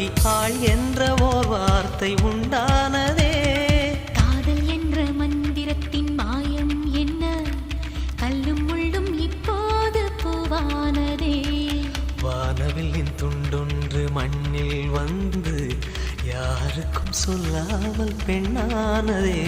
பெண்ணாகி ஆள் என்ற ஓர் வார்த்தை உண்டானதே. காதல் என்ற மந்திரத்தின் மாயம் என்ன, கல்லும் முள்ளும் இப்போது பூவானதே. வானவில்லின் துண்டொன்று மண்ணில் வந்து யாருக்கும் சொல்லாமல் பெண்ணானதே.